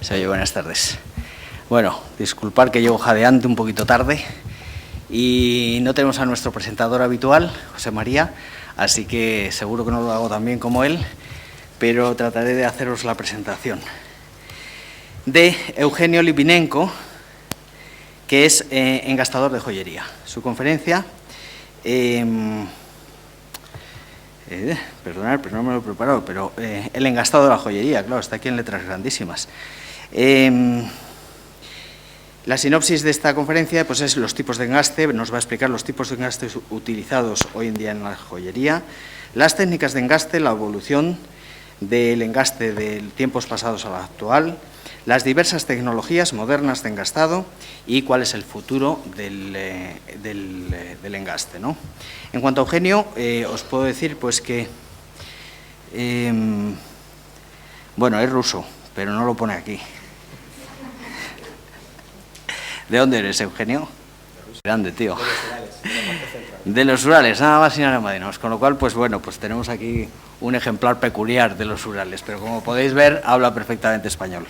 Oye, buenas tardes. Bueno, disculpad que llego jadeante un poquito tarde y no tenemos a nuestro presentador habitual, José María, así que seguro que no lo hago tan bien como él, pero trataré de haceros la presentación de Eugenio Livinenko, que es engastador de joyería. Su conferencia, perdonad, pero no me lo he preparado, pero el engastado de la joyería, claro, está aquí en letras grandísimas. La sinopsis de esta conferencia pues es los tipos de engaste, nos va a explicar los tipos de engaste utilizados hoy en día en la joyería, las técnicas de engaste, la evolución del engaste de tiempos pasados a la actual, las diversas tecnologías modernas de engastado y cuál es el futuro del engaste, ¿no? En cuanto a Eugenio, os puedo decir pues que, bueno, es ruso, pero no lo pone aquí. ¿De dónde eres, Eugenio? Grande, tío. De los Urales, nada más y nada menos. Con lo cual, pues bueno, pues tenemos aquí un ejemplar peculiar de los Urales, pero como podéis ver, habla perfectamente español.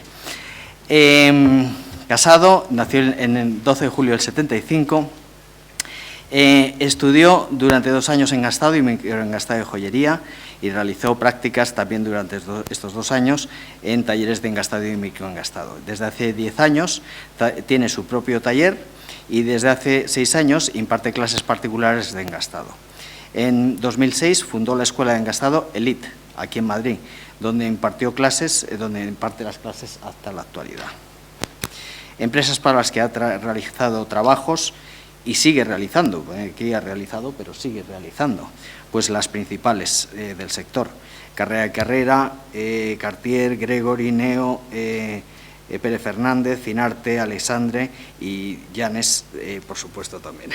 Casado, nació en el 12 de julio del 75. Estudió durante 2 años engastado y microengastado de joyería y realizó prácticas también durante estos 2 años en talleres de engastado y microengastado. Desde hace 10 años tiene su propio taller y desde hace 6 años imparte clases particulares de engastado. En 2006 fundó la Escuela de Engastado Elite, aquí en Madrid, donde imparte las clases hasta la actualidad. Empresas para las que ha realizado trabajos y sigue realizando, aquí ha realizado, pero sigue realizando, pues las principales del sector. Carrera, Cartier, Gregory, Neo, Pérez Fernández, Finarte, Alexandre y Llanes, por supuesto, también.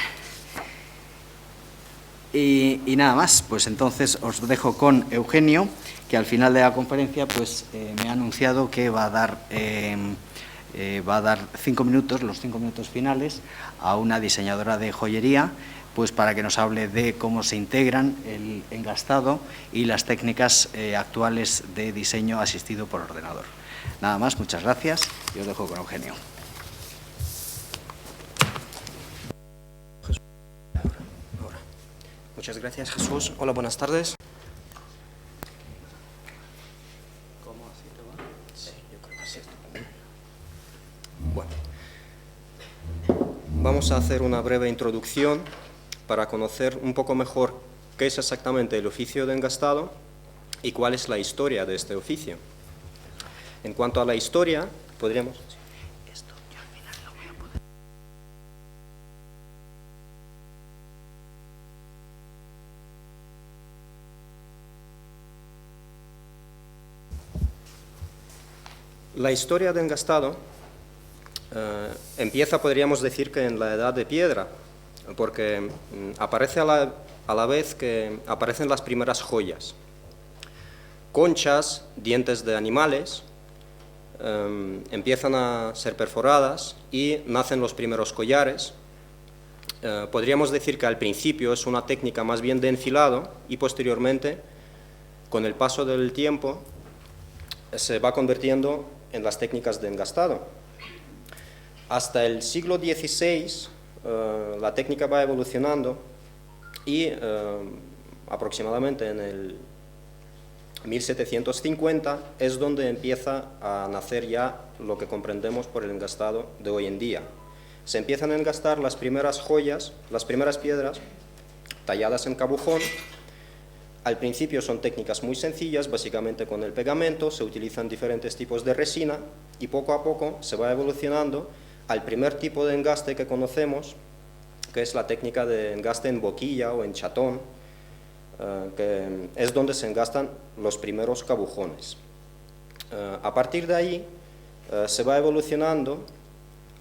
Y nada más, pues entonces os dejo con Eugenio, que al final de la conferencia pues me ha anunciado que va a dar 5 minutos, los 5 minutos finales, a una diseñadora de joyería, pues para que nos hable de cómo se integran el engastado y las técnicas actuales de diseño asistido por ordenador. Nada más, muchas gracias y os dejo con Eugenio. Muchas gracias, Jesús. Hola, buenas tardes. ¿Cómo así te va? Sí, yo creo que sí. Bueno, vamos a hacer una breve introducción para conocer un poco mejor qué es exactamente el oficio de engastado y cuál es la historia de este oficio. En cuanto a la historia, podríamos... La historia de engastado empieza, podríamos decir, que en la Edad de Piedra, porque aparece a la vez que aparecen las primeras joyas. Conchas, dientes de animales, empiezan a ser perforadas y nacen los primeros collares. Podríamos decir que al principio es una técnica más bien de enfilado y posteriormente, con el paso del tiempo, se va convirtiendo en las técnicas de engastado. Hasta el siglo XVI la técnica va evolucionando y aproximadamente en el 1750 es donde empieza a nacer ya lo que comprendemos por el engastado de hoy en día. Se empiezan a engastar las primeras joyas, las primeras piedras talladas en cabujón. Al principio son técnicas muy sencillas, básicamente con el pegamento, se utilizan diferentes tipos de resina y poco a poco se va evolucionando al primer tipo de engaste que conocemos, que es la técnica de engaste en boquilla o en chatón, que es donde se engastan los primeros cabujones. A partir de ahí se va evolucionando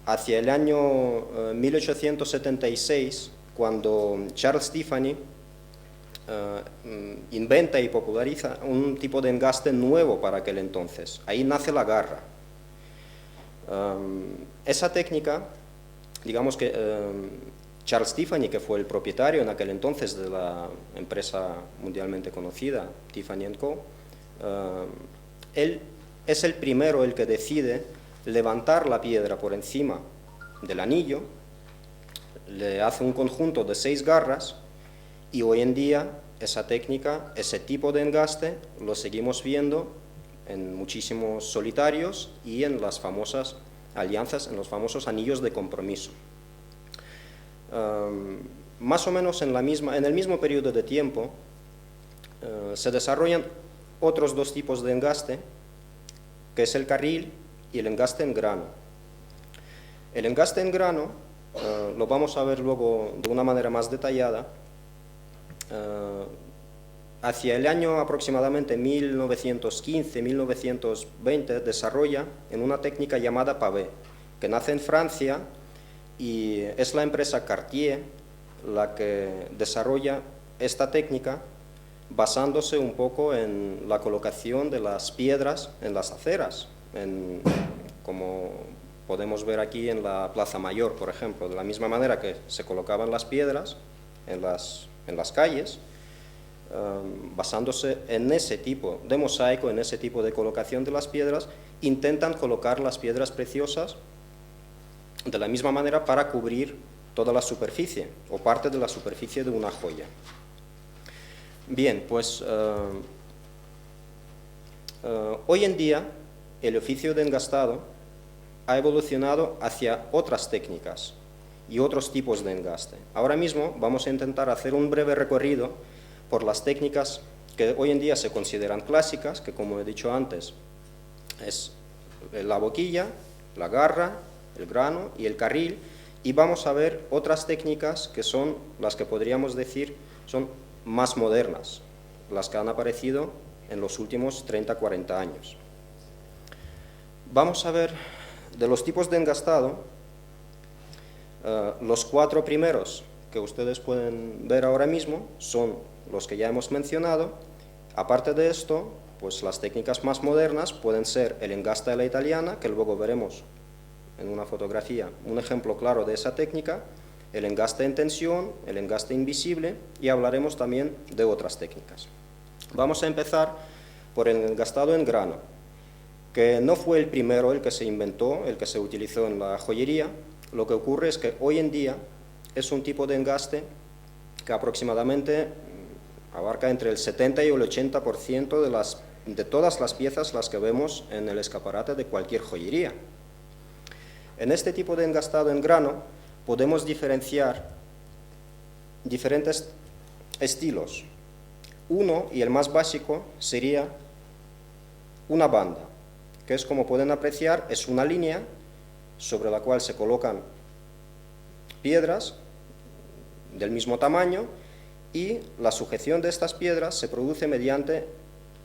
hacia el año 1876, cuando Charles Tiffany inventa y populariza un tipo de engaste nuevo para aquel entonces. Ahí nace la garra. Esa técnica, digamos que Charles Tiffany, que fue el propietario en aquel entonces de la empresa mundialmente conocida, Tiffany & Co., él es el primero el que decide levantar la piedra por encima del anillo, le hace un conjunto de 6 garras, y hoy en día esa técnica, ese tipo de engaste, lo seguimos viendo en muchísimos solitarios y en las famosas alianzas, en los famosos anillos de compromiso. Más o menos en el mismo periodo de tiempo se desarrollan otros 2 tipos de engaste, que es el carril y el engaste en grano. El engaste en grano lo vamos a ver luego de una manera más detallada. Hacia el año aproximadamente 1915-1920 desarrolla en una técnica llamada pavé, que nace en Francia y es la empresa Cartier la que desarrolla esta técnica basándose un poco en la colocación de las piedras en las aceras, como podemos ver aquí en la Plaza Mayor, por ejemplo, de la misma manera que se colocaban las piedras en las calles, basándose en ese tipo de mosaico, en ese tipo de colocación de las piedras, intentan colocar las piedras preciosas de la misma manera para cubrir toda la superficie o parte de la superficie de una joya. Bien, pues hoy en día el oficio de engastado ha evolucionado hacia otras técnicas y otros tipos de engaste. Ahora mismo vamos a intentar hacer un breve recorrido por las técnicas que hoy en día se consideran clásicas, que como he dicho antes, es la boquilla, la garra, el grano y el carril, y vamos a ver otras técnicas que son las que podríamos decir son más modernas, las que han aparecido en los últimos 30-40 años. Vamos a ver de los tipos de engastado, los 4 primeros que ustedes pueden ver ahora mismo son los que ya hemos mencionado. Aparte de esto, pues las técnicas más modernas pueden ser el engaste a la italiana, que luego veremos en una fotografía un ejemplo claro de esa técnica, el engaste en tensión, el engaste invisible, y hablaremos también de otras técnicas. Vamos a empezar por el engastado en grano, que no fue el primero el que se inventó, el que se utilizó en la joyería. Lo que ocurre es que hoy en día es un tipo de engaste que aproximadamente abarca entre el 70 y el 80% de todas las piezas las que vemos en el escaparate de cualquier joyería. En este tipo de engastado en grano podemos diferenciar diferentes estilos. Uno, y el más básico, sería una banda, que es, como pueden apreciar, es una línea sobre la cual se colocan piedras del mismo tamaño, y la sujeción de estas piedras se produce mediante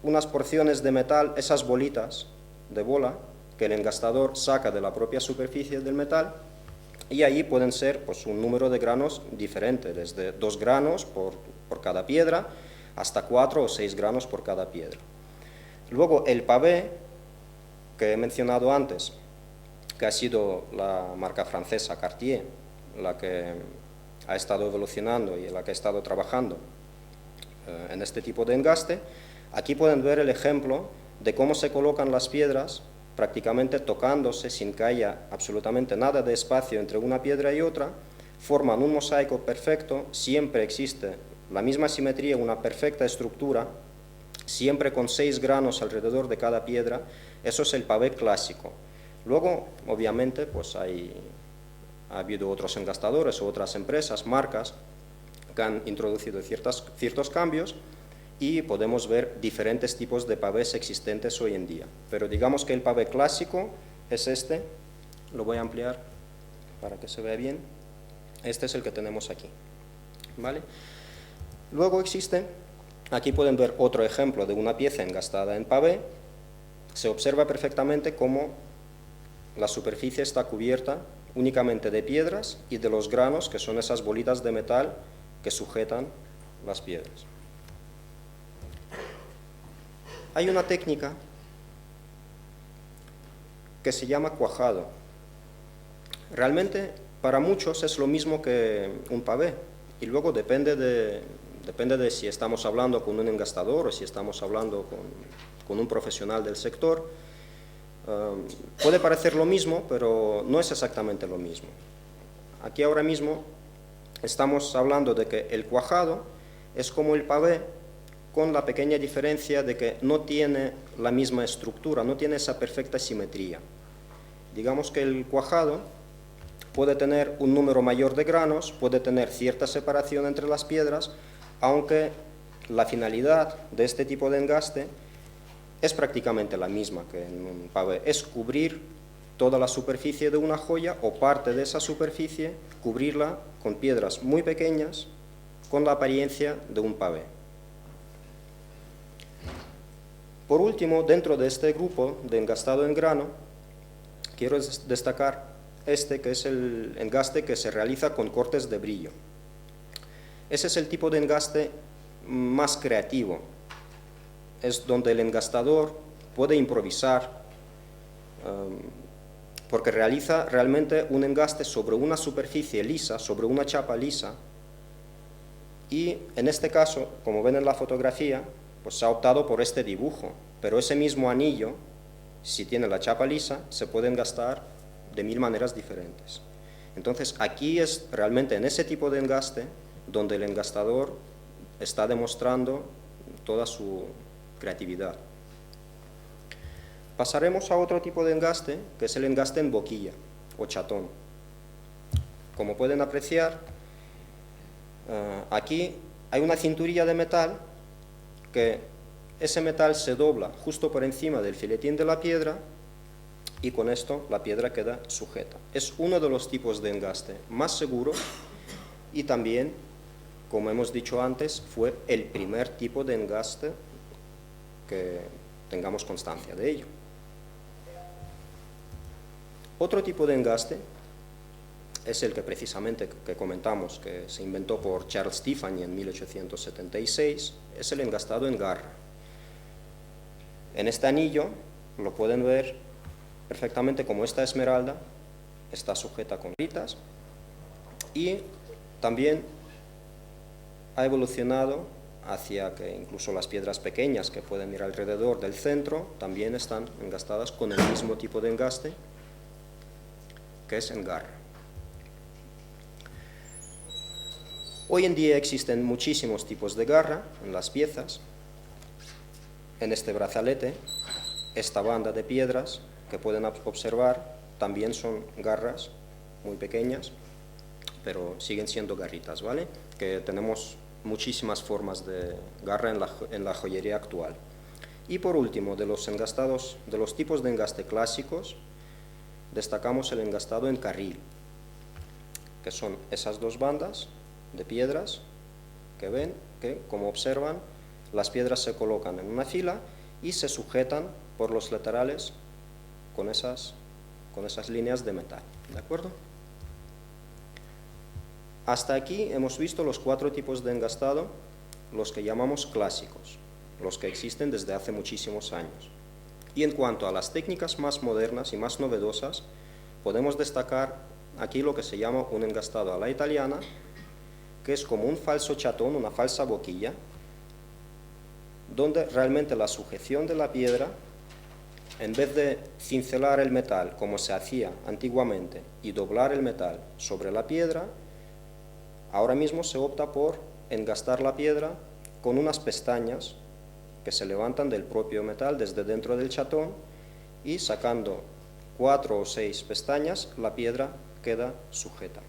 unas porciones de metal, esas bolitas de bola que el engastador saca de la propia superficie del metal, y ahí pueden ser pues, un número de granos diferente, desde 2 granos por cada piedra hasta 4 o 6 granos por cada piedra. Luego el pavé, que he mencionado antes, que ha sido la marca francesa Cartier la que ha estado evolucionando y en la que ha estado trabajando en este tipo de engaste. Aquí pueden ver el ejemplo de cómo se colocan las piedras prácticamente tocándose sin que haya absolutamente nada de espacio entre una piedra y otra, forman un mosaico perfecto, siempre existe la misma simetría, una perfecta estructura, siempre con 6 granos alrededor de cada piedra. Eso es el pavé clásico. Luego, obviamente, pues ha habido otros engastadores o otras empresas, marcas, que han introducido ciertos cambios, y podemos ver diferentes tipos de pavés existentes hoy en día. Pero digamos que el pavé clásico es este, lo voy a ampliar para que se vea bien. Este es el que tenemos aquí, ¿vale? Luego existe, aquí pueden ver otro ejemplo de una pieza engastada en pavé. Se observa perfectamente cómo la superficie está cubierta únicamente de piedras y de los granos, que son esas bolitas de metal que sujetan las piedras. Hay una técnica que se llama cuajado. Realmente para muchos es lo mismo que un pavé, y luego depende de si estamos hablando con un engastador o si estamos hablando con un profesional del sector. puede parecer lo mismo, pero no es exactamente lo mismo. Aquí ahora mismo estamos hablando de que el cuajado es como el pavé, con la pequeña diferencia de que no tiene la misma estructura, no tiene esa perfecta simetría. Digamos que el cuajado puede tener un número mayor de granos, puede tener cierta separación entre las piedras, aunque la finalidad de este tipo de engaste es prácticamente la misma que en un pavé, es cubrir toda la superficie de una joya o parte de esa superficie, cubrirla con piedras muy pequeñas con la apariencia de un pavé. Por último, dentro de este grupo de engastado en grano, quiero destacar este, que es el engaste que se realiza con cortes de brillo. Ese es el tipo de engaste más creativo. Es donde el engastador puede improvisar, porque realiza realmente un engaste sobre una superficie lisa, sobre una chapa lisa, y en este caso, como ven en la fotografía, pues se ha optado por este dibujo, pero ese mismo anillo, si tiene la chapa lisa, se puede engastar de 1000 maneras diferentes. Entonces, aquí es realmente en ese tipo de engaste donde el engastador está demostrando toda su creatividad. Pasaremos a otro tipo de engaste, que es el engaste en boquilla o chatón. Como pueden apreciar, aquí hay una cinturilla de metal que ese metal se dobla justo por encima del filetín de la piedra y con esto la piedra queda sujeta. Es uno de los tipos de engaste más seguros y también, como hemos dicho antes, fue el primer tipo de engaste que tengamos constancia de ello. Otro tipo de engaste es el que precisamente que comentamos, que se inventó por Charles Tiffany en 1876, es el engastado en garra. En este anillo lo pueden ver perfectamente como esta esmeralda está sujeta con gritas y también ha evolucionado hacia que incluso las piedras pequeñas que pueden ir alrededor del centro también están engastadas con el mismo tipo de engaste, que es en garra. Hoy en día existen muchísimos tipos de garra en las piezas. En este brazalete, esta banda de piedras que pueden observar también son garras muy pequeñas, pero siguen siendo garritas, ¿vale? Que tenemos muchísimas formas de garra en la joyería actual. Y por último, de los engastados, de los tipos de engaste clásicos, destacamos el engastado en carril, que son esas dos bandas de piedras que ven que, como observan, las piedras se colocan en una fila y se sujetan por los laterales con esas líneas de metal, ¿de acuerdo? Hasta aquí hemos visto los 4 tipos de engastado, los que llamamos clásicos, los que existen desde hace muchísimos años. Y en cuanto a las técnicas más modernas y más novedosas, podemos destacar aquí lo que se llama un engastado a la italiana, que es como un falso chatón, una falsa boquilla, donde realmente la sujeción de la piedra, en vez de cincelar el metal como se hacía antiguamente y doblar el metal sobre la piedra, ahora mismo se opta por engastar la piedra con unas pestañas que se levantan del propio metal desde dentro del chatón y sacando 4 o 6 pestañas la piedra queda sujeta.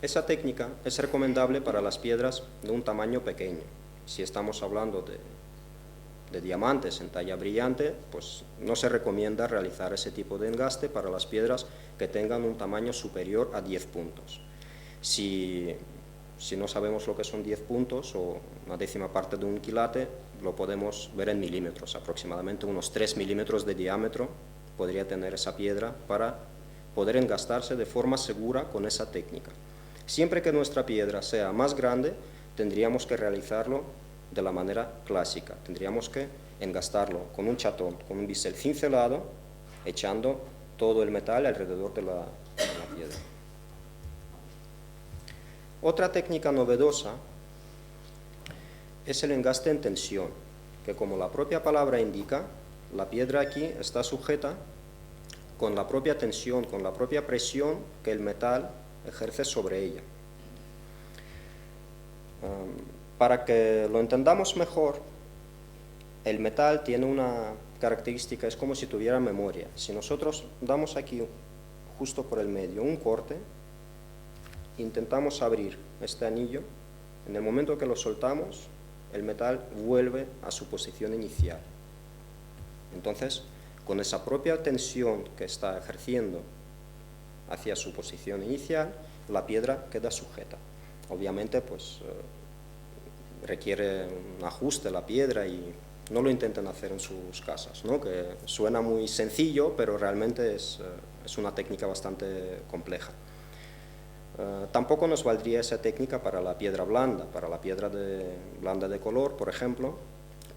Esa técnica es recomendable para las piedras de un tamaño pequeño. Si estamos hablando de diamantes en talla brillante, pues no se recomienda realizar ese tipo de engaste para las piedras que tengan un tamaño superior a 10 puntos. Si no sabemos lo que son 10 puntos o una décima parte de un quilate, lo podemos ver en milímetros, aproximadamente unos 3 milímetros de diámetro podría tener esa piedra para poder engastarse de forma segura con esa técnica. Siempre que nuestra piedra sea más grande, tendríamos que realizarlo de la manera clásica. Tendríamos que engastarlo con un chatón, con un bisel cincelado, echando todo el metal alrededor de la piedra. Otra técnica novedosa es el engaste en tensión, que como la propia palabra indica, la piedra aquí está sujeta con la propia tensión, con la propia presión que el metal ejerce sobre ella. Para que lo entendamos mejor, el metal tiene una característica, es como si tuviera memoria. Si nosotros damos aquí, justo por el medio, un corte, intentamos abrir este anillo, en el momento que lo soltamos, el metal vuelve a su posición inicial. Entonces, con esa propia tensión que está ejerciendo hacia su posición inicial, la piedra queda sujeta. Obviamente, pues, requiere un ajuste la piedra y no lo intenten hacer en sus casas, ¿no? Que suena muy sencillo, pero realmente es una técnica bastante compleja. Tampoco nos valdría esa técnica para la piedra blanda, para la piedra blanda de color, por ejemplo,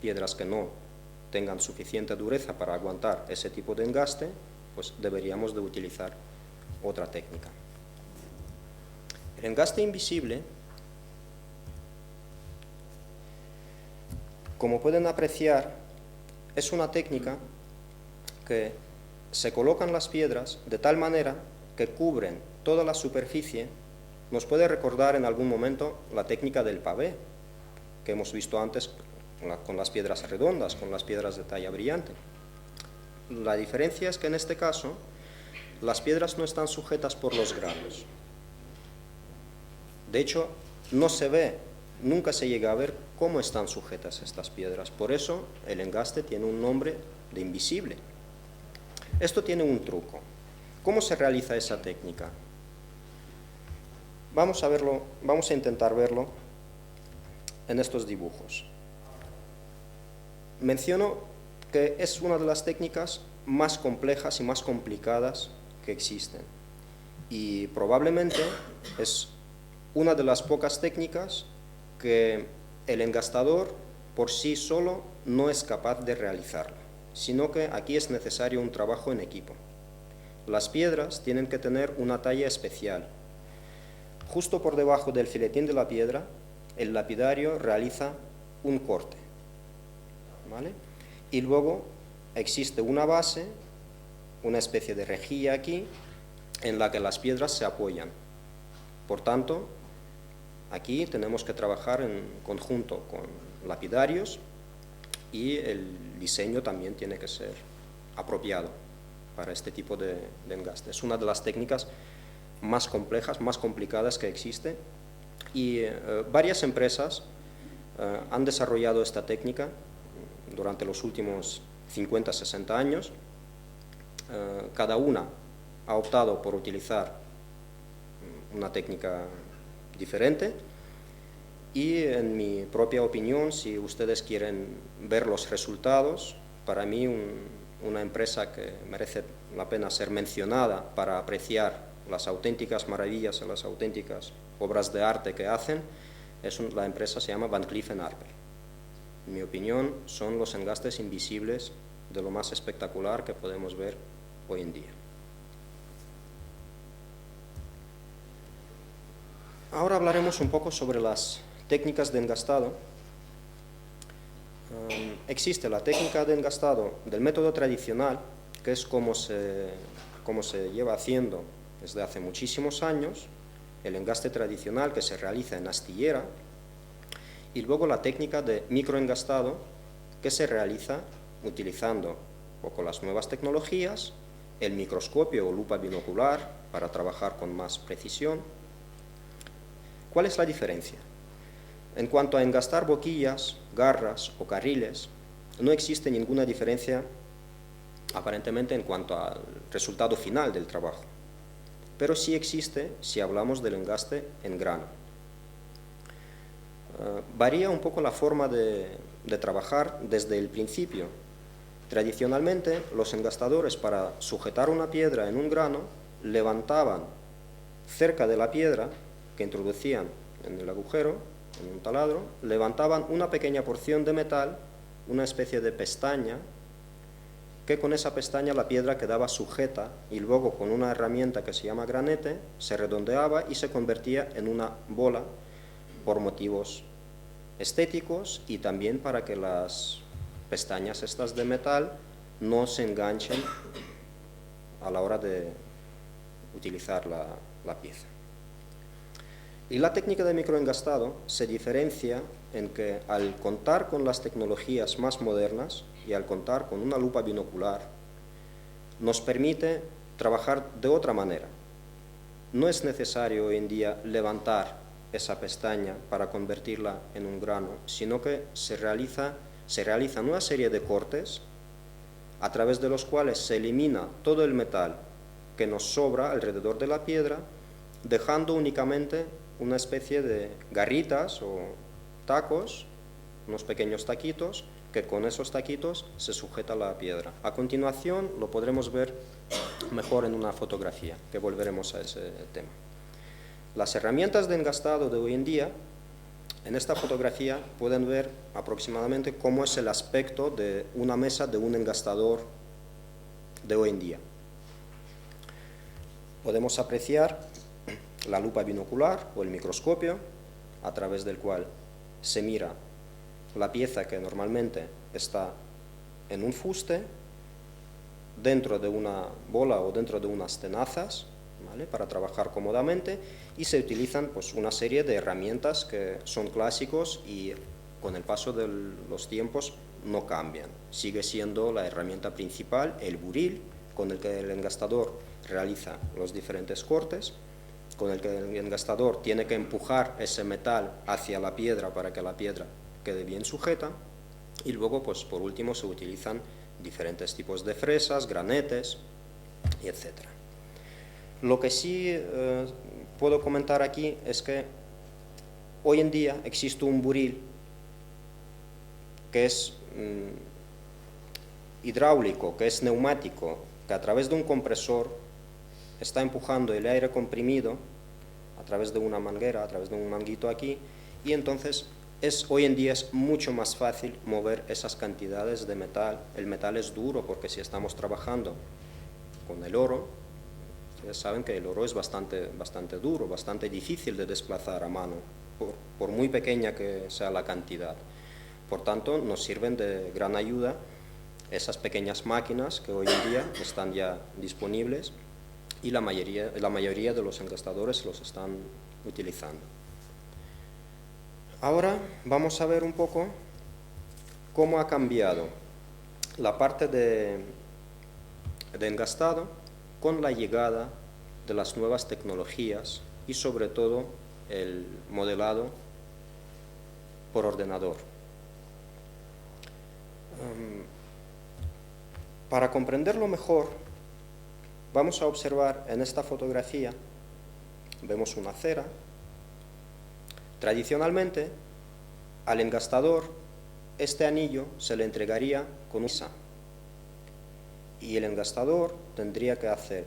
piedras que no tengan suficiente dureza para aguantar ese tipo de engaste, pues deberíamos de utilizar otra técnica. El engaste invisible, como pueden apreciar, es una técnica que se colocan las piedras de tal manera que cubren toda la superficie. Nos puede recordar en algún momento la técnica del pavé, que hemos visto antes con las piedras redondas, con las piedras de talla brillante. La diferencia es que en este caso las piedras no están sujetas por los granos. De hecho, no se ve, nunca se llega a ver cómo están sujetas estas piedras. Por eso el engaste tiene un nombre de invisible. Esto tiene un truco. ¿Cómo se realiza esa técnica? Vamos a intentar verlo en estos dibujos. Menciono que es una de las técnicas más complejas y más complicadas que existen. Y probablemente es una de las pocas técnicas que el engastador por sí solo no es capaz de realizarla, sino que aquí es necesario un trabajo en equipo. Las piedras tienen que tener una talla especial. Justo por debajo del filetín de la piedra, el lapidario realiza un corte, ¿vale? Y luego existe una base, una especie de rejilla aquí, en la que las piedras se apoyan. Por tanto, aquí tenemos que trabajar en conjunto con lapidarios y el diseño también tiene que ser apropiado para este tipo de engaste. Es una de las técnicas más complejas, más complicadas que existe y varias empresas han desarrollado esta técnica durante los últimos 50-60 años. Cada una ha optado por utilizar una técnica diferente y en mi propia opinión, si ustedes quieren ver los resultados, para mí una empresa que merece la pena ser mencionada para apreciar las auténticas maravillas y las auténticas obras de arte que hacen, la empresa se llama Van Cleef & Arpels. En mi opinión, son los engastes invisibles de lo más espectacular que podemos ver hoy en día. Ahora hablaremos un poco sobre las técnicas de engastado. Existe la técnica de engastado del método tradicional, que es como se lleva haciendo desde hace muchísimos años, el engaste tradicional que se realiza en astillera, y luego la técnica de microengastado que se realiza utilizando un poco las nuevas tecnologías, el microscopio o lupa binocular para trabajar con más precisión. ¿Cuál es la diferencia? En cuanto a engastar boquillas, garras o carriles, no existe ninguna diferencia aparentemente en cuanto al resultado final del trabajo, pero sí existe si hablamos del engaste en grano. Varía un poco la forma de trabajar desde el principio. Tradicionalmente, los engastadores, para sujetar una piedra en un grano, levantaban cerca de la piedra que introducían en el agujero, en un taladro, levantaban una pequeña porción de metal, una especie de pestaña, que con esa pestaña la piedra quedaba sujeta y luego con una herramienta que se llama granete se redondeaba y se convertía en una bola por motivos estéticos y también para que las pestañas estas de metal no se enganchen a la hora de utilizar la pieza. Y la técnica de microengastado se diferencia en que al contar con las tecnologías más modernas y al contar con una lupa binocular, nos permite trabajar de otra manera. No es necesario hoy en día levantar esa pestaña para convertirla en un grano, sino que se realizan una serie de cortes a través de los cuales se elimina todo el metal que nos sobra alrededor de la piedra, dejando únicamente una especie de garritas o tacos, unos pequeños taquitos, que con esos taquitos se sujeta la piedra. A continuación lo podremos ver mejor en una fotografía, que volveremos a ese tema. Las herramientas de engastado de hoy en día, en esta fotografía pueden ver aproximadamente cómo es el aspecto de una mesa de un engastador de hoy en día. Podemos apreciar la lupa binocular o el microscopio, a través del cual se mira la pieza que normalmente está en un fuste, dentro de una bola o dentro de unas tenazas, ¿vale?, para trabajar cómodamente, y se utilizan pues una serie de herramientas que son clásicos y con el paso de los tiempos no cambian. Sigue siendo la herramienta principal el buril, con el que el engastador realiza los diferentes cortes, con el que el engastador tiene que empujar ese metal hacia la piedra para que la piedra quede bien sujeta, y luego pues por último se utilizan diferentes tipos de fresas, granetes, y etc. Lo que sí puedo comentar aquí es que hoy en día existe un buril que es hidráulico, que es neumático, que a través de un compresor está empujando el aire comprimido a través de una manguera, a través de un manguito aquí, y entonces hoy en día es mucho más fácil mover esas cantidades de metal. El metal es duro porque si estamos trabajando con el oro, ustedes saben que el oro es bastante duro, bastante difícil de desplazar a mano, por muy pequeña que sea la cantidad. Por tanto, nos sirven de gran ayuda esas pequeñas máquinas que hoy en día están ya disponibles, y la mayoría de los engastadores los están utilizando. Ahora vamos a ver un poco cómo ha cambiado la parte de engastado con la llegada de las nuevas tecnologías y sobre todo el modelado por ordenador. Para comprenderlo mejor, vamos a observar en esta fotografía, vemos una cera. Tradicionalmente, al engastador, este anillo se le entregaría con una mesa, y el engastador tendría que hacer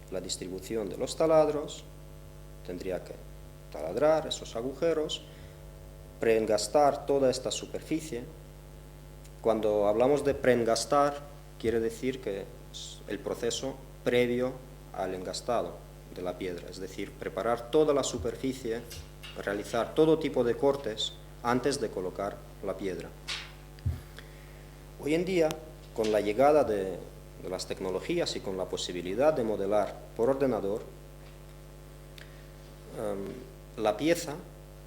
la distribución de los taladros, tendría que taladrar esos agujeros, preengastar toda esta superficie. Cuando hablamos de preengastar, quiere decir que es el proceso previo al engastado de la piedra, es decir, preparar toda la superficie, realizar todo tipo de cortes antes de colocar la piedra. Hoy en día, con la llegada de las tecnologías y con la posibilidad de modelar por ordenador, la pieza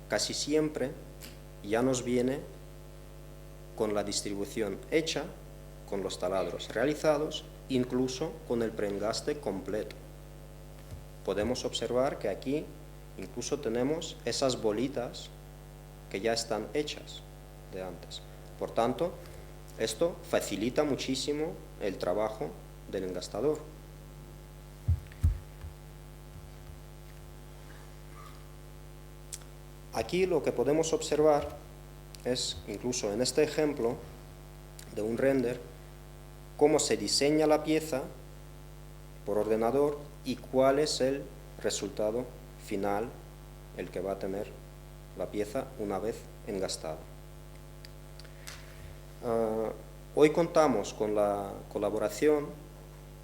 casi siempre ya nos viene con la distribución hecha, con los taladros realizados, incluso con el preengaste completo. Podemos observar que aquí incluso tenemos esas bolitas que ya están hechas de antes. Por tanto, esto facilita muchísimo el trabajo del engastador. Aquí lo que podemos observar es, incluso en este ejemplo de un render, cómo se diseña la pieza por ordenador y cuál es el resultado final, el que va a tener la pieza una vez engastada. Hoy contamos con la colaboración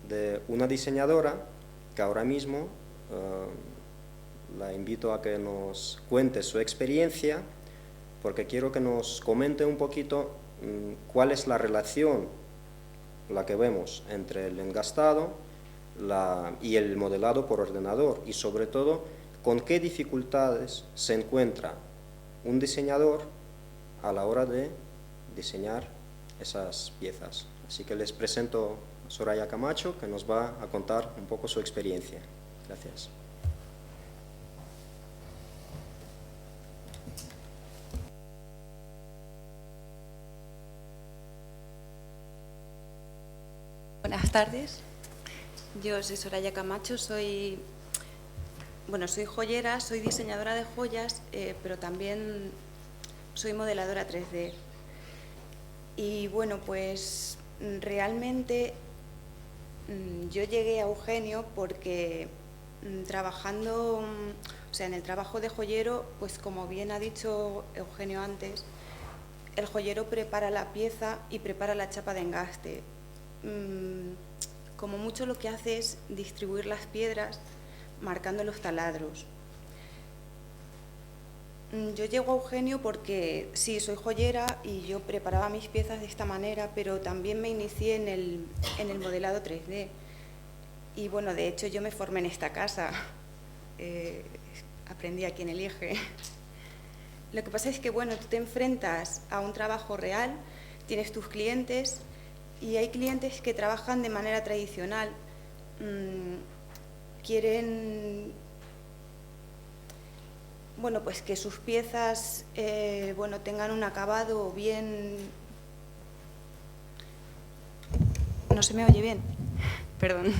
de una diseñadora que ahora mismo la invito a que nos cuente su experiencia, porque quiero que nos comente un poquito cuál es la relación, la que vemos entre el engastado, y el modelado por ordenador, y sobre todo con qué dificultades se encuentra un diseñador a la hora de diseñar esas piezas. Así que les presento a Soraya Camacho, que nos va a contar un poco su experiencia. Gracias. Buenas tardes, yo soy Soraya Camacho, soy joyera, soy diseñadora de joyas, pero también soy modeladora 3D. Y bueno, pues realmente yo llegué a Eugenio porque trabajando, o sea, en el trabajo de joyero, pues como bien ha dicho Eugenio antes, el joyero prepara la pieza y prepara la chapa de engaste. Como mucho lo que hace es distribuir las piedras marcando los taladros. Yo llego a Eugenio porque sí, soy joyera y yo preparaba mis piezas de esta manera, pero también me inicié en el modelado 3D. Y bueno, de hecho yo me formé en esta casa, aprendí aquí en el IEGE. Lo que pasa es que bueno, tú te enfrentas a un trabajo real, tienes tus clientes y hay clientes que trabajan de manera tradicional, quieren bueno, pues que sus piezas tengan un acabado bien... No se me oye bien, perdón.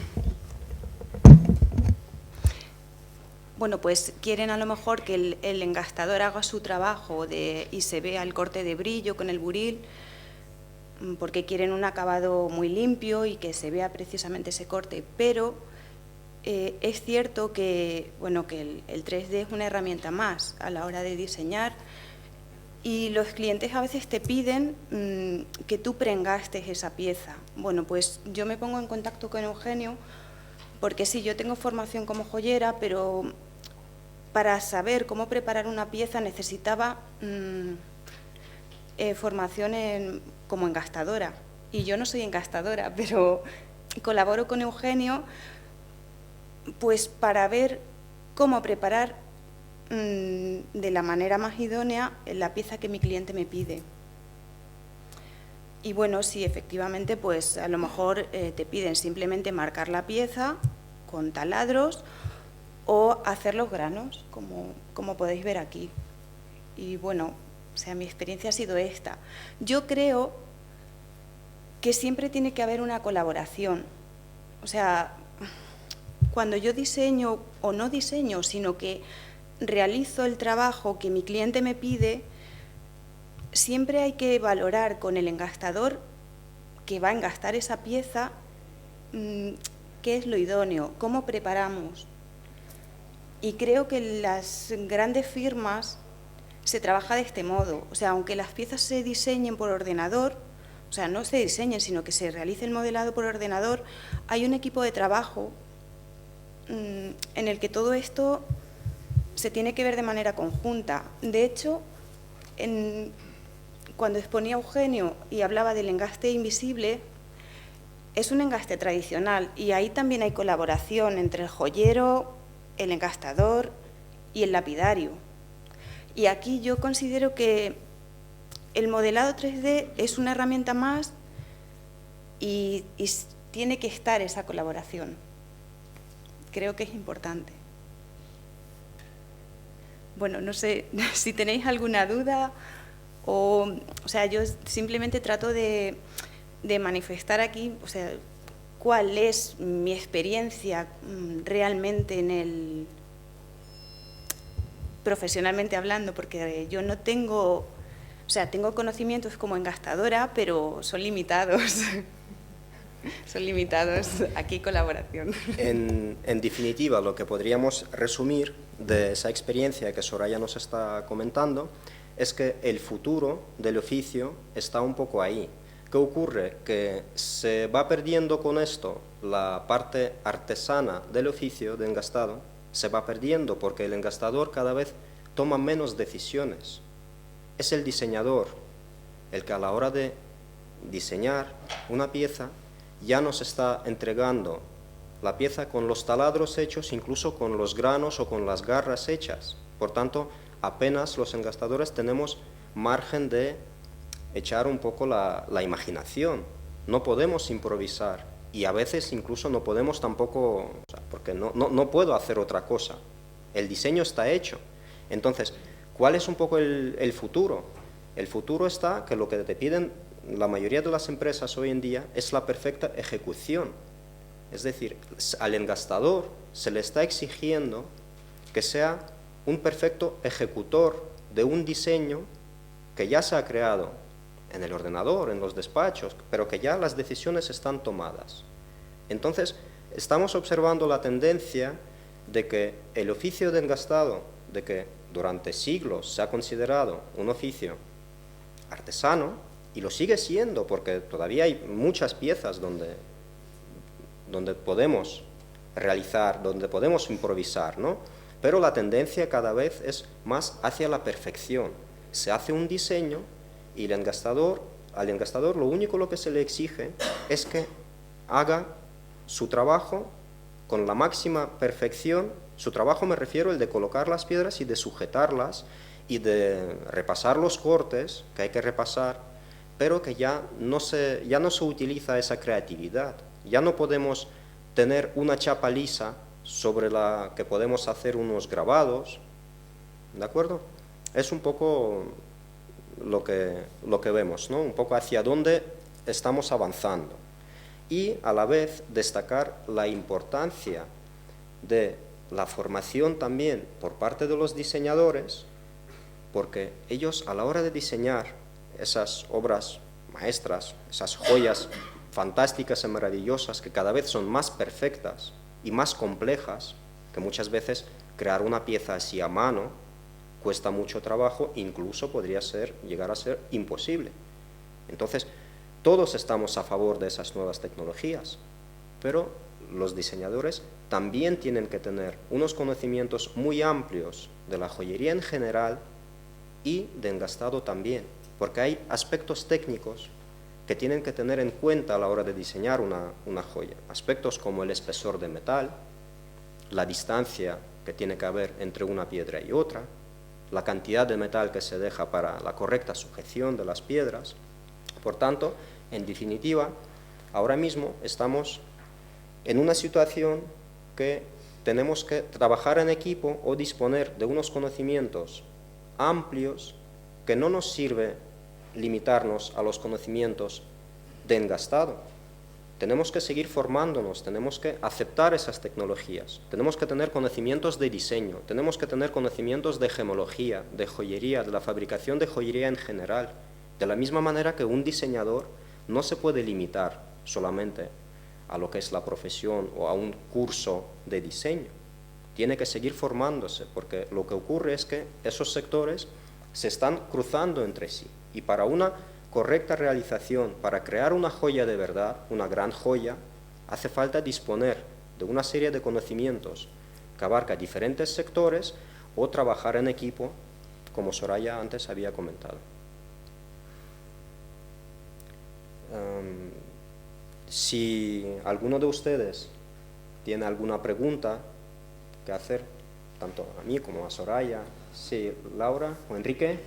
Bueno, pues quieren a lo mejor que el engastador haga su trabajo y se vea el corte de brillo con el buril, porque quieren un acabado muy limpio y que se vea precisamente ese corte, pero es cierto que, que el 3D es una herramienta más a la hora de diseñar y los clientes a veces te piden que tú preengastes esa pieza. Bueno, pues yo me pongo en contacto con Eugenio porque sí, yo tengo formación como joyera, pero para saber cómo preparar una pieza necesitaba formación como engastadora. Y yo no soy engastadora, pero colaboro con Eugenio pues para ver cómo preparar de la manera más idónea la pieza que mi cliente me pide. Y bueno, sí, efectivamente, pues a lo mejor te piden simplemente marcar la pieza con taladros o hacer los granos, como podéis ver aquí. Y bueno, o sea, mi experiencia ha sido esta. Yo creo que siempre tiene que haber una colaboración. O sea, cuando yo diseño o no diseño, sino que realizo el trabajo que mi cliente me pide, siempre hay que valorar con el engastador que va a engastar esa pieza qué es lo idóneo, cómo preparamos. Y creo que en las grandes firmas se trabaja de este modo. O sea, aunque las piezas se diseñen por ordenador, o sea, no se diseñen, sino que se realice el modelado por ordenador, hay un equipo de trabajo en el que todo esto se tiene que ver de manera conjunta. De hecho, cuando exponía Eugenio y hablaba del engaste invisible, es un engaste tradicional y ahí también hay colaboración entre el joyero, el engastador y el lapidario. Y aquí yo considero que el modelado 3D es una herramienta más y tiene que estar esa colaboración. Creo que es importante. Bueno, no sé si tenéis alguna duda o sea, yo simplemente trato de manifestar aquí, o sea, cuál es mi experiencia realmente profesionalmente hablando, porque yo no tengo, o sea, tengo conocimientos como engastadora, pero son limitados. Son limitados, aquí colaboración. En definitiva, lo que podríamos resumir de esa experiencia que Soraya nos está comentando es que el futuro del oficio está un poco ahí. ¿Qué ocurre? Que se va perdiendo con esto la parte artesana del oficio de engastado, se va perdiendo porque el engastador cada vez toma menos decisiones. Es el diseñador el que a la hora de diseñar una pieza ya nos está entregando la pieza con los taladros hechos, incluso con los granos o con las garras hechas. Por tanto, apenas los engastadores tenemos margen de echar un poco la imaginación. No podemos improvisar y a veces incluso no podemos tampoco, o sea, porque no puedo hacer otra cosa. El diseño está hecho. Entonces, ¿cuál es un poco el futuro? El futuro está que lo que te piden la mayoría de las empresas hoy en día es la perfecta ejecución. Es decir, al engastador se le está exigiendo que sea un perfecto ejecutor de un diseño que ya se ha creado en el ordenador, en los despachos, pero que ya las decisiones están tomadas. Entonces, estamos observando la tendencia de que el oficio de engastado, de que durante siglos se ha considerado un oficio artesano, y lo sigue siendo, porque todavía hay muchas piezas donde podemos realizar, donde podemos improvisar, ¿no? Pero la tendencia cada vez es más hacia la perfección. Se hace un diseño y al engastador lo único que se le exige es que haga su trabajo con la máxima perfección. Su trabajo me refiero al de colocar las piedras y de sujetarlas y de repasar los cortes que hay que repasar, pero que ya no se utiliza esa creatividad. Ya no podemos tener una chapa lisa sobre la que podemos hacer unos grabados, ¿de acuerdo? Es un poco lo que vemos, ¿no? Un poco hacia dónde estamos avanzando. Y a la vez destacar la importancia de la formación también por parte de los diseñadores, porque ellos a la hora de diseñar esas obras maestras, esas joyas fantásticas y maravillosas que cada vez son más perfectas y más complejas, que muchas veces crear una pieza así a mano cuesta mucho trabajo, incluso podría llegar a ser imposible. Entonces, todos estamos a favor de esas nuevas tecnologías, pero los diseñadores también tienen que tener unos conocimientos muy amplios de la joyería en general y de engastado también, porque hay aspectos técnicos que tienen que tener en cuenta a la hora de diseñar una joya. Aspectos como el espesor de metal, la distancia que tiene que haber entre una piedra y otra, la cantidad de metal que se deja para la correcta sujeción de las piedras. Por tanto, en definitiva, ahora mismo estamos en una situación que tenemos que trabajar en equipo o disponer de unos conocimientos amplios que no nos sirve limitarnos a los conocimientos de engastado. Tenemos que seguir formándonos, tenemos que aceptar esas tecnologías, tenemos que tener conocimientos de diseño, tenemos que tener conocimientos de gemología, de joyería, de la fabricación de joyería en general. De la misma manera que un diseñador no se puede limitar solamente a lo que es la profesión o a un curso de diseño. Tiene que seguir formándose, porque lo que ocurre es que esos sectores se están cruzando entre sí. Y para una correcta realización, para crear una joya de verdad, una gran joya, hace falta disponer de una serie de conocimientos que abarca diferentes sectores o trabajar en equipo, como Soraya antes había comentado. Si alguno de ustedes tiene alguna pregunta que hacer, tanto a mí como a Soraya, sí, Laura o Enrique.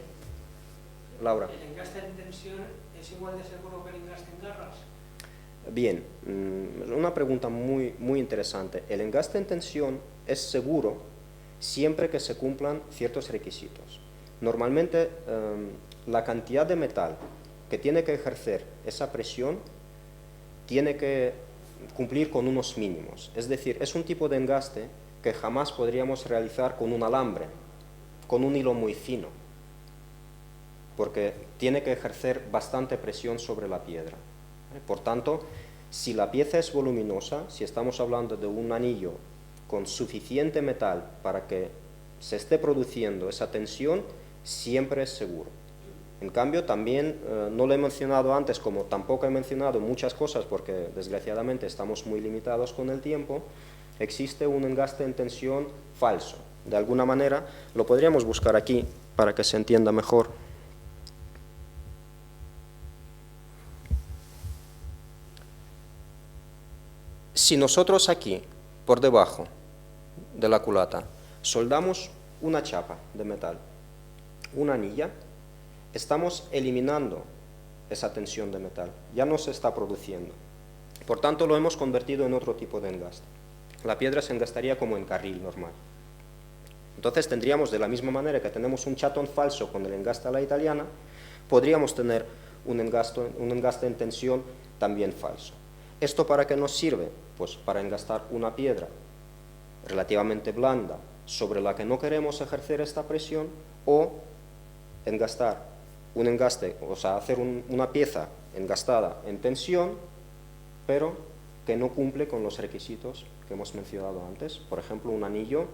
Laura. ¿El engaste en tensión es igual de seguro que el engaste en garras? Bien, una pregunta muy interesante. El engaste en tensión es seguro siempre que se cumplan ciertos requisitos. Normalmente la cantidad de metal que tiene que ejercer esa presión tiene que cumplir con unos mínimos. Es decir, es un tipo de engaste que jamás podríamos realizar con un alambre, con un hilo muy fino, porque tiene que ejercer bastante presión sobre la piedra. Por tanto, si la pieza es voluminosa, si estamos hablando de un anillo con suficiente metal para que se esté produciendo esa tensión, siempre es seguro. En cambio, también, no lo he mencionado antes, como tampoco he mencionado muchas cosas, porque desgraciadamente estamos muy limitados con el tiempo, existe un engaste en tensión falso. De alguna manera, lo podríamos buscar aquí para que se entienda mejor. Si nosotros aquí, por debajo de la culata, soldamos una chapa de metal, una anilla, estamos eliminando esa tensión de metal, ya no se está produciendo. Por tanto, lo hemos convertido en otro tipo de engaste. La piedra se engastaría como en carril normal. Entonces tendríamos, de la misma manera que tenemos un chatón falso con el engaste a la italiana, podríamos tener un engaste en tensión también falso. ¿Esto para qué nos sirve? Pues para engastar una piedra relativamente blanda sobre la que no queremos ejercer esta presión, o engastar un engaste, o sea, hacer una pieza engastada en tensión, pero que no cumple con los requisitos que hemos mencionado antes. Por ejemplo, un anillo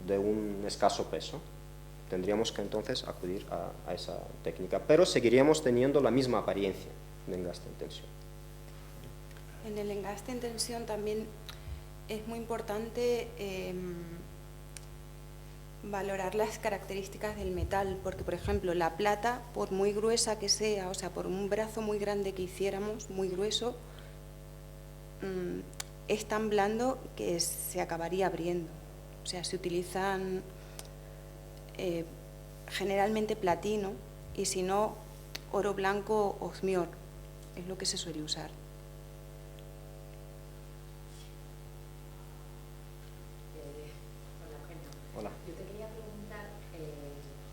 de un escaso peso. Tendríamos que entonces acudir a esa técnica, pero seguiríamos teniendo la misma apariencia de engaste en tensión. En el engaste en tensión también es muy importante valorar las características del metal, porque por ejemplo la plata, por muy gruesa que sea, o sea, por un brazo muy grande que hiciéramos, muy grueso, es tan blando que se acabaría abriendo. O sea, se utilizan generalmente platino, y si no, oro blanco o osmior, es lo que se suele usar. Hola. Yo te quería preguntar,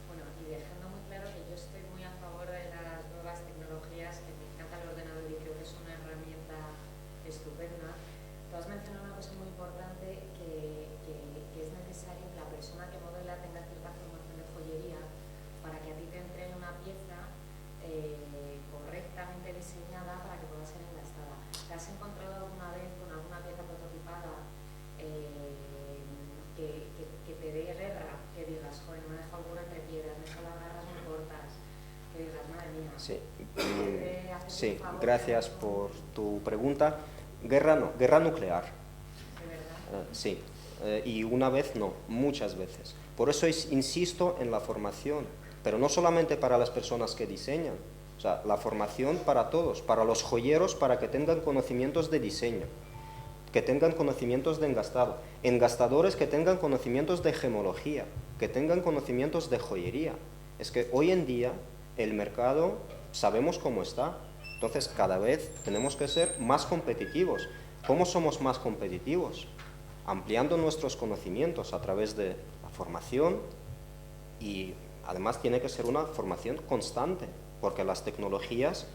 bueno, y dejando muy claro que yo estoy muy a favor de las nuevas tecnologías, que me encanta el ordenador y creo que es una herramienta estupenda. Tú has mencionado una cosa muy importante, que es necesario que la persona que modela tenga cierta formación de joyería para que a ti te entre una pieza correctamente diseñada para que pueda ser engastada. ¿Te has encontrado alguna vez con alguna pieza prototipada que te dé guerra, que digas, joder, no me dejo alguna entre piedras, me dejo las garras muy cortas, que digas, madre mía? Sí, gracias por tu pregunta. Guerra no, guerra nuclear. ¿De verdad? Sí, y una vez no, muchas veces. Por eso insisto en la formación, pero no solamente para las personas que diseñan, o sea, la formación para todos, para los joyeros, para que tengan conocimientos de diseño, que tengan conocimientos de engastado, engastadores que tengan conocimientos de gemología, que tengan conocimientos de joyería. Es que hoy en día el mercado sabemos cómo está, entonces cada vez tenemos que ser más competitivos. ¿Cómo somos más competitivos? Ampliando nuestros conocimientos a través de la formación, y además tiene que ser una formación constante, porque las tecnologías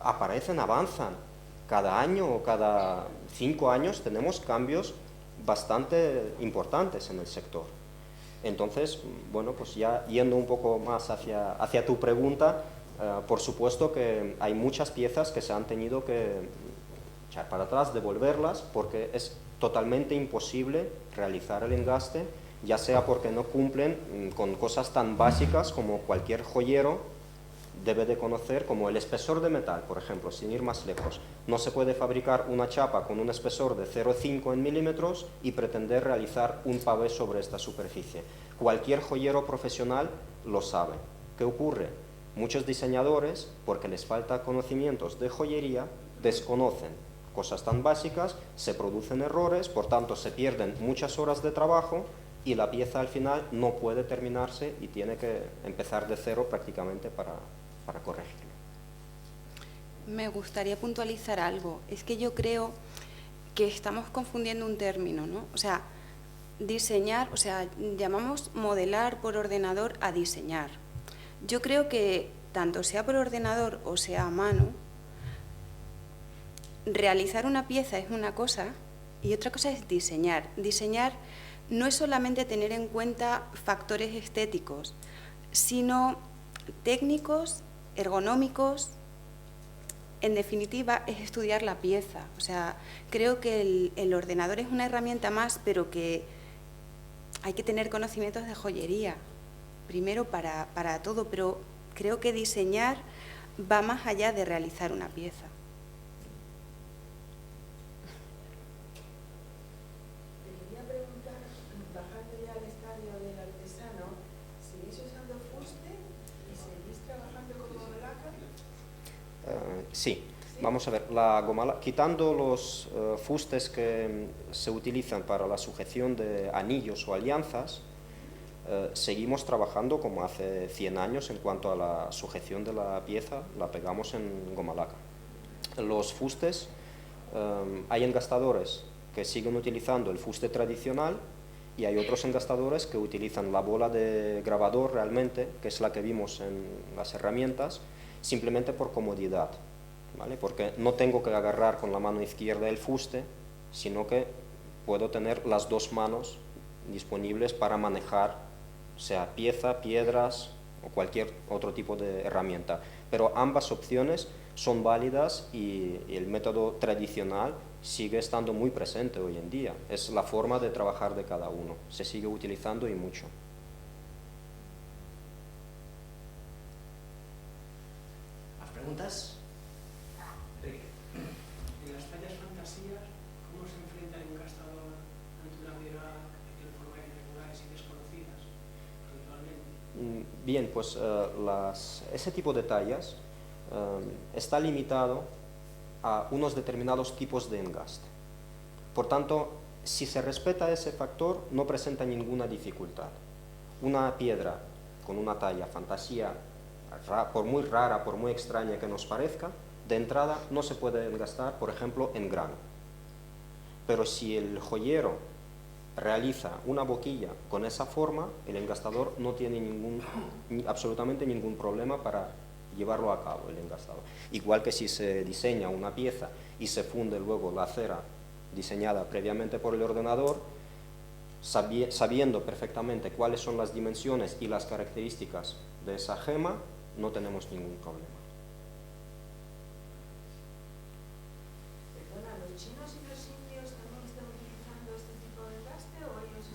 aparecen, avanzan. Cada año o cada 5 años tenemos cambios bastante importantes en el sector. Entonces, bueno, pues ya yendo un poco más hacia tu pregunta, por supuesto que hay muchas piezas que se han tenido que echar para atrás, devolverlas, porque es totalmente imposible realizar el engaste, ya sea porque no cumplen con cosas tan básicas como cualquier joyero debe de conocer, como el espesor de metal, por ejemplo, sin ir más lejos. No se puede fabricar una chapa con un espesor de 0,5 en milímetros y pretender realizar un pavé sobre esta superficie. Cualquier joyero profesional lo sabe. ¿Qué ocurre? Muchos diseñadores, porque les falta conocimientos de joyería, desconocen cosas tan básicas, se producen errores, por tanto se pierden muchas horas de trabajo y la pieza al final no puede terminarse y tiene que empezar de cero prácticamente para corregirlo. Me gustaría puntualizar algo. Es que yo creo que estamos confundiendo un término, ¿no? O sea, diseñar, o sea, llamamos modelar por ordenador a diseñar. Yo creo que tanto sea por ordenador o sea a mano, realizar una pieza es una cosa y otra cosa es diseñar. Diseñar no es solamente tener en cuenta factores estéticos, sino técnicos, ergonómicos. En definitiva, es estudiar la pieza. O sea, creo que el ordenador es una herramienta más, pero que hay que tener conocimientos de joyería, primero para todo, pero creo que diseñar va más allá de realizar una pieza. Te quería preguntar, bajando ya al estadio del artesano, ¿seguís usando fuste y seguís trabajando como laca? Sí. ¿Sí? Vamos a ver, quitando los fustes que se utilizan para la sujeción de anillos o alianzas, seguimos trabajando como hace 100 años en cuanto a la sujeción de la pieza, la pegamos en goma laca. Los fustes, hay engastadores que siguen utilizando el fuste tradicional y hay otros engastadores que utilizan la bola de grabador realmente, que es la que vimos en las herramientas, simplemente por comodidad, ¿vale? Porque no tengo que agarrar con la mano izquierda el fuste, sino que puedo tener las dos manos disponibles para manejar, sea pieza, piedras o cualquier otro tipo de herramienta. Pero ambas opciones son válidas y el método tradicional sigue estando muy presente hoy en día. Es la forma de trabajar de cada uno. Se sigue utilizando y mucho. ¿Más preguntas? En las tallas fantasías, ¿cómo se enfrenta el engastador ante una piedra que tiene formas irregulares y desconocidas habitualmente? Bien, pues ese tipo de tallas está limitado a unos determinados tipos de engaste. Por tanto, si se respeta ese factor, no presenta ninguna dificultad. Una piedra con una talla fantasía, por muy rara, por muy extraña que nos parezca, de entrada no se puede engastar, por ejemplo, en grano. Pero si el joyero realiza una boquilla con esa forma, el engastador no tiene absolutamente ningún problema para llevarlo a cabo, el engastado. Igual que si se diseña una pieza y se funde luego la cera diseñada previamente por el ordenador, sabiendo perfectamente cuáles son las dimensiones y las características de esa gema, no tenemos ningún problema. Perdona, ¿los chinos y los indios también están utilizando este tipo de engaste o ellos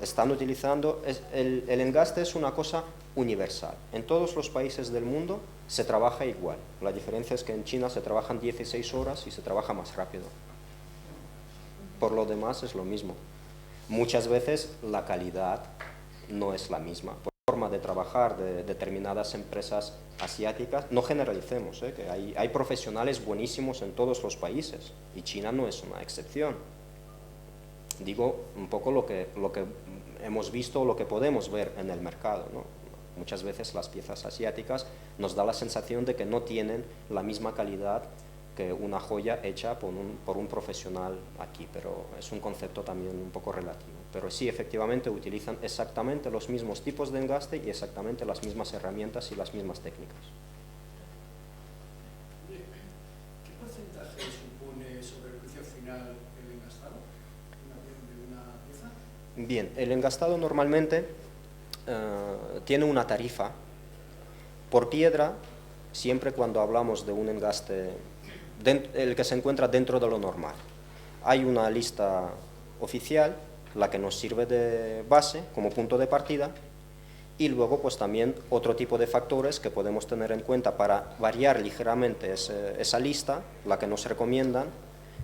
Están utilizando, el engaste es una cosa universal. En todos los países del mundo se trabaja igual. La diferencia es que en China se trabajan 16 horas y se trabaja más rápido. Por lo demás es lo mismo. Muchas veces la calidad no es la misma. Por la forma de trabajar de determinadas empresas asiáticas, no generalicemos, que hay profesionales buenísimos en todos los países y China no es una excepción. Digo un poco lo que hemos visto, lo que podemos ver en el mercado, ¿no? Muchas veces las piezas asiáticas nos da la sensación de que no tienen la misma calidad que una joya hecha por un profesional aquí, pero es un concepto también un poco relativo. Pero sí, efectivamente, utilizan exactamente los mismos tipos de engaste y exactamente las mismas herramientas y las mismas técnicas. ¿Qué porcentaje supone sobre el precio final el engastado de una pieza? Bien, el engastado normalmente tiene una tarifa por piedra, siempre cuando hablamos de un engaste, el que se encuentra dentro de lo normal. Hay una lista oficial, la que nos sirve de base, como punto de partida, y luego pues también otro tipo de factores que podemos tener en cuenta para variar ligeramente esa lista, la que nos recomiendan,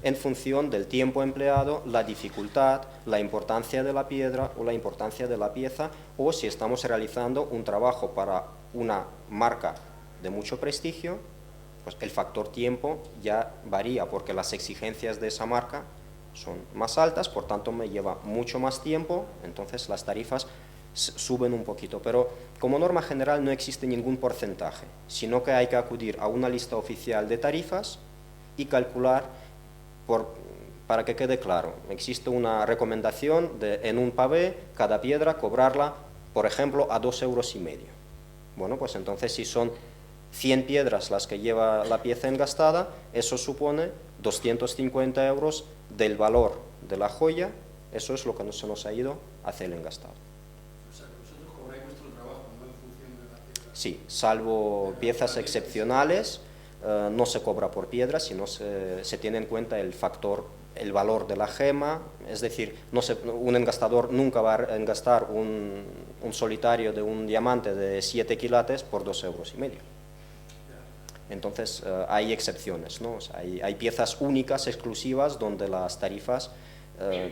en función del tiempo empleado, la dificultad, la importancia de la piedra o la importancia de la pieza, o si estamos realizando un trabajo para una marca de mucho prestigio, pues el factor tiempo ya varía porque las exigencias de esa marca son más altas, por tanto me lleva mucho más tiempo, entonces las tarifas suben un poquito, pero como norma general no existe ningún porcentaje, sino que hay que acudir a una lista oficial de tarifas y calcular. Para que quede claro, existe una recomendación de en un pavé, cada piedra cobrarla, por ejemplo, a 2,5 euros. Bueno, pues entonces si son 100 piedras las que lleva la pieza engastada, eso supone 250 euros del valor de la joya, eso es lo que se nos ha ido hacia el engastado. O sea, que vosotros cobráis vuestro trabajo, no en función de la piedra. Sí, salvo piezas excepcionales, no se cobra por piedra, sino se tiene en cuenta el factor, el valor de la gema, es decir, un engastador nunca va a engastar un solitario de un diamante de 7 quilates por 2,5 euros. Entonces hay excepciones, ¿no? O sea, hay piezas únicas, exclusivas, donde las tarifas,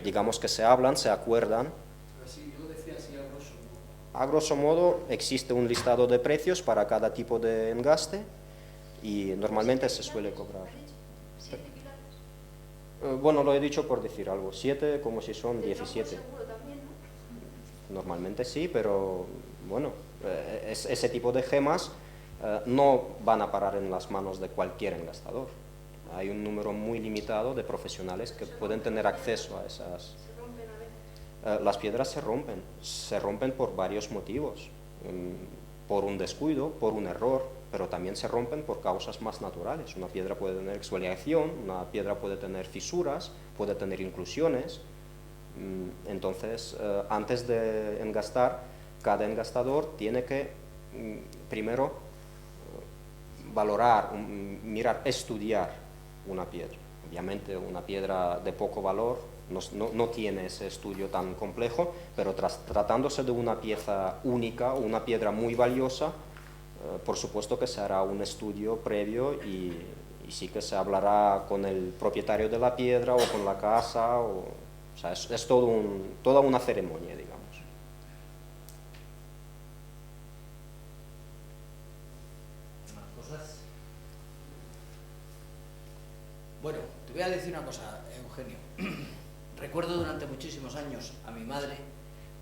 digamos que se hablan, se acuerdan. Pero sí, yo decía así a grosso modo. A grosso modo existe un listado de precios para cada tipo de engaste y normalmente se suele cobrar. Bueno, lo he dicho por decir algo, 7 como si son 17. Normalmente sí, pero bueno, ese tipo de gemas no van a parar en las manos de cualquier engastador. Hay un número muy limitado de profesionales que pueden tener acceso a esas. Las piedras se rompen por varios motivos, por un descuido, por un error, pero también se rompen por causas más naturales. Una piedra puede tener exfoliación, una piedra puede tener fisuras, puede tener inclusiones. Entonces, antes de engastar, cada engastador tiene que primero valorar, mirar, estudiar una piedra. Obviamente una piedra de poco valor no tiene ese estudio tan complejo, pero tratándose de una pieza única o una piedra muy valiosa, por supuesto que se hará un estudio previo y sí que se hablará con el propietario de la piedra o con la casa, o sea, es toda una ceremonia, digamos. ¿Más cosas? Bueno, te voy a decir una cosa, Eugenio. Recuerdo durante muchísimos años a mi madre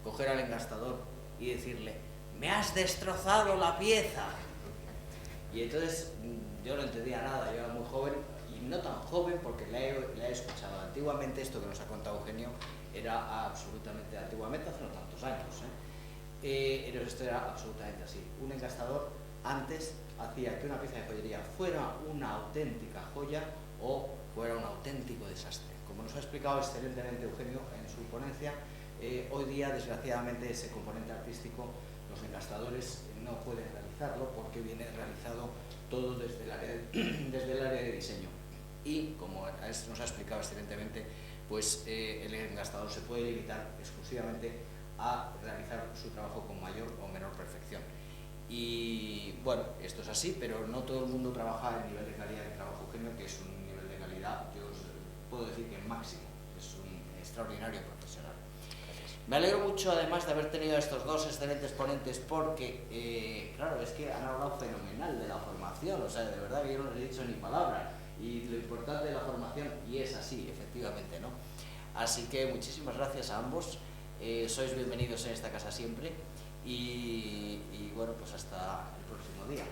coger al engastador y decirle: «¡Me has destrozado la pieza!». Y entonces yo no entendía nada, yo era muy joven, y no tan joven porque la he escuchado. Antiguamente, esto que nos ha contado Eugenio era absolutamente, antiguamente, hace no tantos años, esto era absolutamente así. Un engastador antes hacía que una pieza de joyería fuera una auténtica joya o fuera un auténtico desastre. Como nos ha explicado excelentemente Eugenio en su ponencia, hoy día, desgraciadamente, ese componente artístico, los engastadores no pueden realizarlo porque viene realizado todo desde el área de diseño. Y, como nos ha explicado excelentemente, pues el engastador se puede limitar exclusivamente a realizar su trabajo con mayor o menor perfección. Y bueno, esto es así, pero no todo el mundo trabaja el nivel de calidad que trabaja Eugenio, que es un nivel de calidad, yo os puedo decir que máximo, es un extraordinario profesional. Me alegro mucho, además, de haber tenido estos dos excelentes ponentes porque, claro, es que han hablado fenomenal de la formación, o sea, de verdad que yo no les he dicho ni palabra, y lo importante de la formación, y es así, efectivamente, ¿no? Así que muchísimas gracias a ambos, sois bienvenidos en esta casa siempre, y bueno, pues hasta el próximo día.